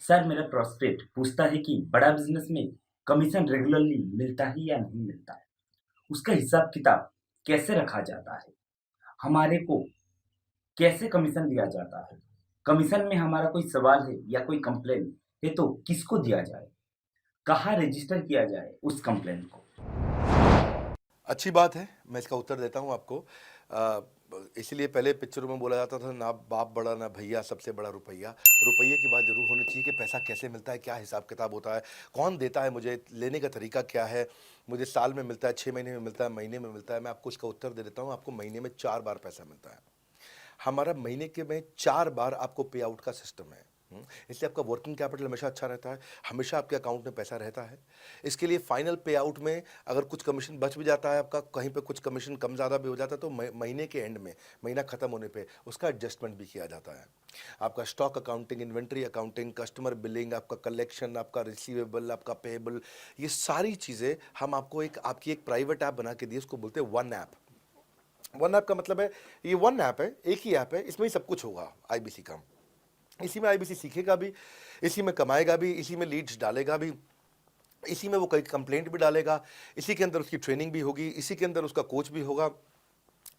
Sir मेरा prospect पूछता है कि बड़ा बिजनेस में कमीशन रेगुलरली मिलता है या नहीं मिलता है। उसका हिसाब किताब कैसे रखा जाता है, हमारे को कैसे कमीशन दिया जाता है। कमीशन में हमारा कोई सवाल है या कोई कंप्लेन है तो किसको दिया जाए, कहाँ रजिस्टर किया जाए उस कंप्लेन को। अच्छी बात है, मैं इसका उत्तर देता हूँ आपको। इसीलिए पहले पिक्चरों में बोला जाता था ना बाप बड़ा ना भैया, सबसे बड़ा रुपया। रुपये की बात ज़रूर होनी चाहिए कि पैसा कैसे मिलता है, क्या हिसाब किताब होता है, कौन देता है मुझे, लेने का तरीका क्या है, मुझे साल में मिलता है, 6 महीने में मिलता है, महीने में मिलता है। मैं आपको इसका उत्तर दे देता हूँ। आपको महीने में 4 बार पैसा मिलता है। हमारा महीने के में 4 बार आपको पे आउट का सिस्टम है। इसलिए आपका वर्किंग कैपिटल हमेशा अच्छा रहता है, हमेशा आपके अकाउंट में पैसा रहता है। इसके लिए फाइनल पे आउट में अगर कुछ कमीशन बच भी जाता है आपका, कहीं पे कुछ कमीशन कम ज़्यादा भी हो जाता है, तो महीने के एंड में, महीना ख़त्म होने पे उसका एडजस्टमेंट भी किया जाता है। आपका stock accounting, inventory accounting, customer billing, आपका कलेक्शन, आपका रिसीवेबल, आपका पेएबल, ये सारी चीज़ें हम आपको आपकी एक प्राइवेट ऐप बना के दिए, उसको बोलते हैं वन ऐप। वन ऐप का मतलब है, ये वन ऐप है, एक ही ऐप है, इसमें ही सब कुछ होगा आईबीसी का। इसी में आईबीसी सीखेगा भी, इसी में कमाएगा भी, इसी में लीड्स डालेगा भी, इसी में वो कई कंप्लेंट भी डालेगा, इसी के अंदर उसकी ट्रेनिंग भी होगी, इसी के अंदर उसका कोच भी होगा।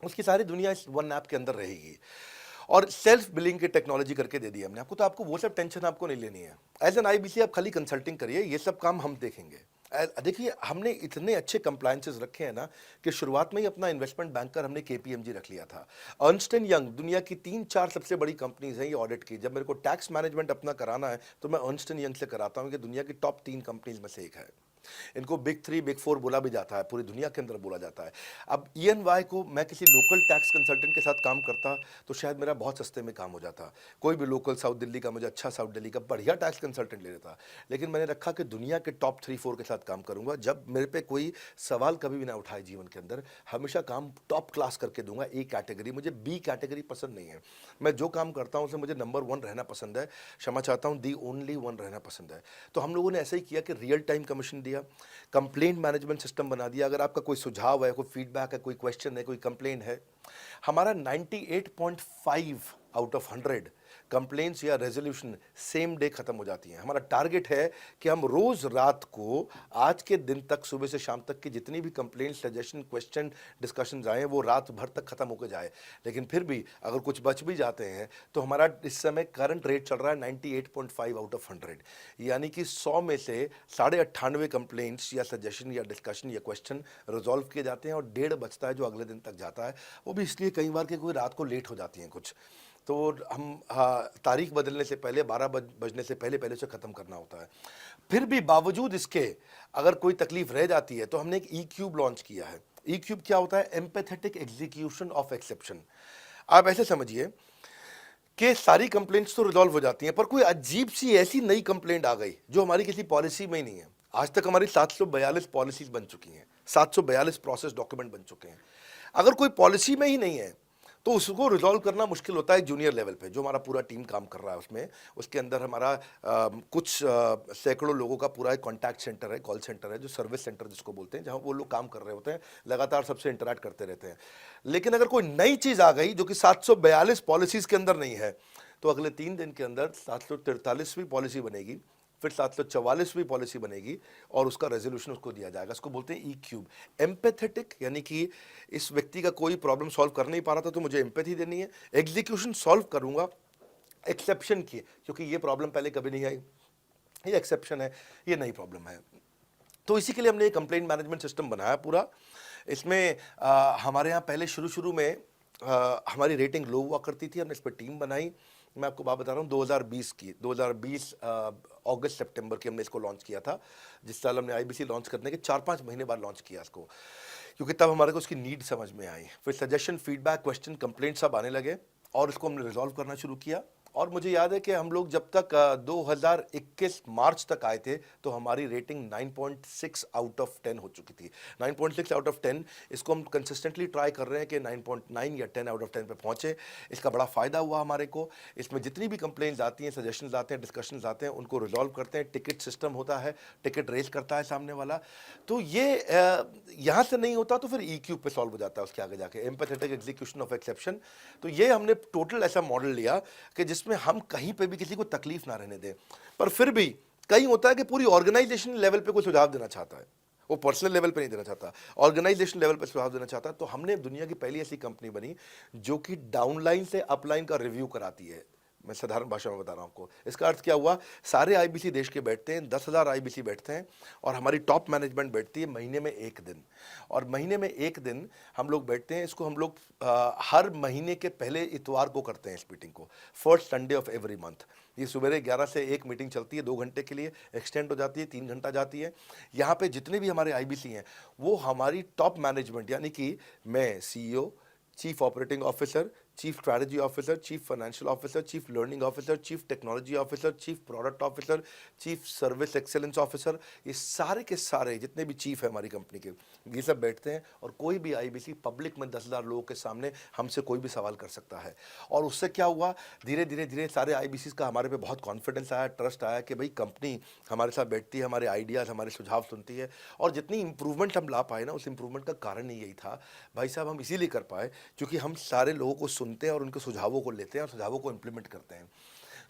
उसकी सारी दुनिया इस वन ऐप के अंदर रहेगी। और सेल्फ बिलिंग की टेक्नोलॉजी करके दे दी हमने आपको, तो आपको वो सब टेंशन आपको नहीं लेनी है। एज एन आईबीसी आप खाली कंसल्टिंग करिए, ये सब काम हम देखेंगे। देखिए, हमने इतने अच्छे कंप्लायंसेस रखे हैं ना कि शुरुआत में ही अपना इन्वेस्टमेंट बैंकर हमने केपीएमजी रख लिया था। अर्नस्ट एंड यंग दुनिया की 3-4 सबसे बड़ी कंपनीज हैं ये ऑडिट की। जब मेरे को टैक्स मैनेजमेंट अपना कराना है तो मैं अर्नस्ट एंड यंग से कराता हूँ, कि दुनिया की टॉप 3 कंपनीज में से एक है। इनको बिग 3, बिग 4 बोला भी जाता है, पूरी दुनिया के अंदर बोला जाता है। अब ईएनवाई को मैं किसी लोकल टैक्स कंसल्टेंट के साथ काम करता तो शायद मेरा बहुत सस्ते में काम हो जाता। कोई भी लोकल साउथ दिल्ली का, मुझे अच्छा साउथ दिल्ली का बढ़िया टैक्स कंसल्टेंट ले लेता। लेकिन मैंने रखा कि दुनिया के टॉप 3-4 के साथ काम करूंगा। जब मेरे पे कोई सवाल कभी भी ना उठाए जीवन के अंदर, हमेशा काम टॉप क्लास करके दूंगा। ए कैटेगरी, मुझे बी कैटेगरी पसंद नहीं है। मैं जो काम करता हूं उसमें मुझे नंबर 1 रहना पसंद है। क्षमा चाहता हूं, दी ओनली 1 रहना पसंद है। तो हम लोगों ने ऐसा ही किया कि रियल टाइम कमीशन दिया, कंप्लेंट मैनेजमेंट सिस्टम बना दिया। अगर आपका कोई सुझाव है, कोई फीडबैक है, कोई क्वेश्चन है, कोई कंप्लेंट है, हमारा 98.5 आउट ऑफ 100 कंप्लेंट्स या रेजोल्यूशन सेम डे खत्म हो जाती हैं। हमारा टारगेट है कि हम रोज रात को, आज के दिन तक, सुबह से शाम तक की जितनी भी कंप्लेंट, सजेशन, क्वेश्चन, डिस्कशन आए वो रात भर तक खत्म होकर जाए। लेकिन फिर भी अगर कुछ बच भी जाते हैं तो हमारा इस समय करंट रेट चल रहा है 98.5 आउट ऑफ 100, यानी कि 100 में से 98.5 कंप्लेंट्स या सजेशन या डिस्कशन या क्वेश्चन रिजॉल्व किए जाते हैं, और 1.5 बचता है जो अगले दिन तक जाता है। वो भी इसलिए कई बार कि कोई रात को लेट हो जाती हैं कुछ, तो हम, हाँ, तारीख बदलने से पहले, 12 बजने से पहले पहले से ख़त्म करना होता है। फिर भी बावजूद इसके अगर कोई तकलीफ रह जाती है तो हमने एक ई क्यूब लॉन्च किया है। ई क्यूब क्या होता है? Empathetic execution of exception. आप ऐसे समझिए कि सारी कंप्लेंट्स तो रिजॉल्व हो जाती हैं, पर कोई अजीब सी ऐसी नई कंप्लेंट आ गई जो हमारी किसी पॉलिसी में ही नहीं है। आज तक हमारी 742 पॉलिसीज बन चुकी हैं, 742 प्रोसेस डॉक्यूमेंट बन चुके हैं। अगर कोई पॉलिसी में ही नहीं है तो उसको रिजॉल्व करना मुश्किल होता है जूनियर लेवल पे, जो हमारा पूरा टीम काम कर रहा है उसमें। उसके अंदर हमारा कुछ सैकड़ों लोगों का पूरा एक कॉन्टैक्ट सेंटर है, कॉल सेंटर है, जो सर्विस सेंटर जिसको बोलते हैं, जहाँ वो लोग काम कर रहे होते हैं, लगातार सबसे इंटरैक्ट करते रहते हैं। लेकिन अगर कोई नई चीज़ आ गई जो कि 742 पॉलिसीज़ के अंदर नहीं है, तो अगले 3 दिन के अंदर 743वीं पॉलिसी बनेगी, फिर 744वीं पॉलिसी बनेगी, और उसका रेजोल्यूशन उसको दिया जाएगा। इसको बोलते हैं ई क्यूब। एम्पैथेटिक, यानी कि इस व्यक्ति का कोई प्रॉब्लम सॉल्व कर नहीं पा रहा था तो मुझे एम्पैथी देनी है। एग्जीक्यूशन सॉल्व करूंगा एक्सेप्शन की, क्योंकि ये प्रॉब्लम पहले कभी नहीं आई, ये एक्सेप्शन है, ये नई प्रॉब्लम है। तो इसी के लिए हमने एक कंप्लेंट मैनेजमेंट सिस्टम बनाया पूरा। इसमें हमारे यहाँ पहले शुरू शुरू में हमारी रेटिंग लो हुआ करती थी, हमने इस पर टीम बनाई। मैं आपको बात बता रहा हूँ 2020 की, 2020 अगस्त सितंबर की हमने इसको लॉन्च किया था। जिस साल हमने आईबीसी लॉन्च करने के 4-5 महीने बाद लॉन्च किया इसको, क्योंकि तब हमारे को उसकी नीड समझ में आई। फिर सजेशन, फीडबैक, क्वेश्चन, कंप्लेंट सब आने लगे, और इसको हमने रिजॉल्व करना शुरू किया। और मुझे याद है कि हम लोग जब तक 2021 मार्च तक आए थे तो हमारी रेटिंग 9.6 आउट ऑफ 10 हो चुकी थी। 9.6 आउट ऑफ 10, इसको हम कंसिस्टेंटली ट्राई कर रहे हैं कि 9.9 या 10 आउट ऑफ 10 पे पहुंचे। इसका बड़ा फ़ायदा हुआ हमारे को। इसमें जितनी भी कंप्लेंट्स आती हैं, सजेशंस आते हैं, डिस्कशंस आते हैं, उनको रिजॉल्व करते हैं। टिकट सिस्टम होता है, टिकट रेज करता है सामने वाला। तो ये यहाँ से नहीं होता तो फिर ई क्यूब पे सॉल्व हो जाता है उसके आगे जाके, एम्पैथेटिक एग्जीक्यूशन ऑफ एक्सेप्शन। तो ये हमने टोटल ऐसा मॉडल लिया कि जिसमें जिसमें हम कहीं पे भी किसी को तकलीफ ना रहने दें। पर फिर भी कहीं होता है कि पूरी ऑर्गेनाइजेशन लेवल पे कोई सुझाव देना चाहता है, वो पर्सनल लेवल पे नहीं देना चाहता, ऑर्गेनाइजेशन लेवल पे सुझाव देना चाहता है। तो हमने दुनिया की पहली ऐसी कंपनी बनी जो कि डाउनलाइन से अपलाइन का रिव्यू कराती है। मैं साधारण भाषा में बता रहा हूँ आपको। इसका अर्थ क्या हुआ, सारे आईबीसी देश के बैठते हैं, 10,000 आईबीसी बैठते हैं और हमारी टॉप मैनेजमेंट बैठती है महीने में एक दिन। और महीने में एक दिन हम लोग बैठते हैं। इसको हम लोग हर महीने के पहले इतवार को करते हैं इस मीटिंग को, first Sunday off every month. ये सुबह 11 से एक मीटिंग चलती है, 2 घंटे के लिए एक्सटेंड हो जाती है, 3 घंटा जाती है। यहाँ पे जितने भी हमारे आईबीसी हैं वो हमारी टॉप मैनेजमेंट, यानी कि मैं CEO, chief operating officer, chief strategy officer, chief financial officer, chief learning officer, chief technology officer, chief product officer, chief service excellence officer, ये सारे के सारे जितने भी चीफ है हमारी कंपनी के, ये सब बैठते हैं। और कोई भी आईबीसी पब्लिक में 10,000 लोगों के सामने हमसे कोई भी सवाल कर सकता है। और उससे क्या हुआ, धीरे धीरे धीरे सारे आईबीसी का हमारे पे बहुत कॉन्फिडेंस आया, ट्रस्ट आया कि भाई कंपनी हमारे साथ बैठती है, हमारे आइडियाज़, हमारे सुझाव सुनती है। और जितनी इंप्रूवमेंट हम ला पाए ना, उस इंप्रूवमेंट का कारण ही यही था भाई साहब, हम इसीलिए कर पाए क्योंकि हम सारे लोगों को सुनते हैं और उनके सुझावों को लेते हैं और सुझावों को इंप्लीमेंट करते हैं।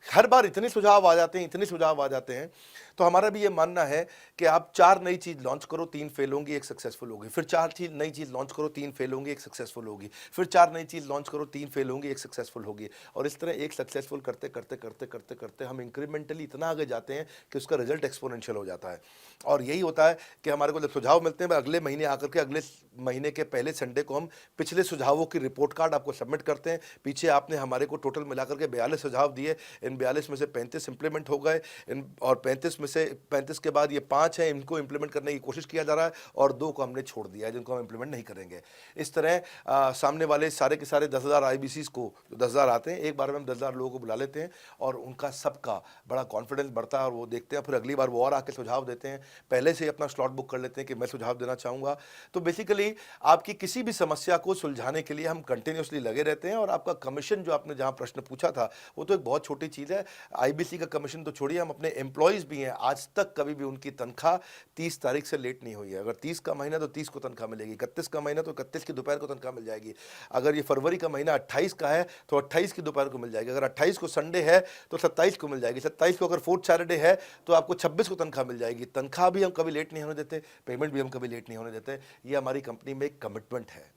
हर बार इतने सुझाव आ जाते हैं, इतने सुझाव आ जाते हैं, तो हमारा भी ये मानना है कि आप 4 नई चीज़ लॉन्च करो, 3 फेल होंगी, 1 सक्सेसफुल होगी। फिर 4 नई चीज़ लॉन्च करो, 3 फेल होंगी, 1 सक्सेसफुल होगी। फिर 4 नई चीज़ लॉन्च करो, 3 फेल होंगी, 1 सक्सेसफुल होगी। और इस तरह एक सक्सेसफुल करते करते करते करते करते हम इंक्रीमेंटली इतना आगे जाते हैं कि उसका रिजल्ट एक्सपोनेंशियल हो जाता है। और यही होता है कि हमारे को जब सुझाव मिलते हैं, अगले महीने आकर के अगले महीने के पहले संडे को हम पिछले सुझावों की रिपोर्ट कार्ड आपको सबमिट करते हैं। पीछे आपने हमारे को टोटल मिलाकर के 42 सुझाव दिए, इन 42 में से 35 इंप्लीमेंट हो गए, इन और 35 में से 35 के बाद ये 5 हैं, इनको इंप्लीमेंट करने की कोशिश किया जा रहा है और 2 को हमने छोड़ दिया है जिनको हम इंप्लीमेंट नहीं करेंगे। इस तरह सामने वाले सारे के सारे 10,000 आईबीसीज को, 10,000 आते हैं, एक बार में हम 10,000 लोगों को बुला लेते हैं और उनका सबका बड़ा कॉन्फिडेंस बढ़ता है और वो देखते हैं, फिर अगली बार वो और आके सुझाव देते हैं। पहले से ही अपना स्लॉट बुक कर लेते हैं कि मैं सुझाव देना चाहूँगा। तो बेसिकली आपकी किसी भी समस्या को सुलझाने के लिए हम कंटिन्यूसली लगे रहते हैं। और आपका कमीशन, जो आपने जहाँ प्रश्न पूछा था, वो तो एक बहुत छोटी चीज़ है। आईबीसी का कमीशन तो छोड़िए, हम अपने एम्प्लॉयज़ भी हैं, आज तक कभी भी उनकी तनख्वाह 30 तारीख से लेट नहीं हुई है। अगर 30 का महीना तो 30 को तनख्वाह मिलेगी, 31 का महीना तो 31 की दोपहर को तनख्वाह मिल जाएगी। अगर ये फरवरी का महीना 28 का है तो 28 की दोपहर को मिल जाएगी। अगर 28 को संडे है तो 27 को मिल जाएगी। 27 को अगर फोर्थ सैटरडे है तो आपको 26 को तनख्वाह मिल जाएगी। तनख्वाह भी हम कभी लेट नहीं होने देते, पेमेंट भी हम कभी लेट नहीं होने देते। ये हमारी कंपनी में एक कमिटमेंट है।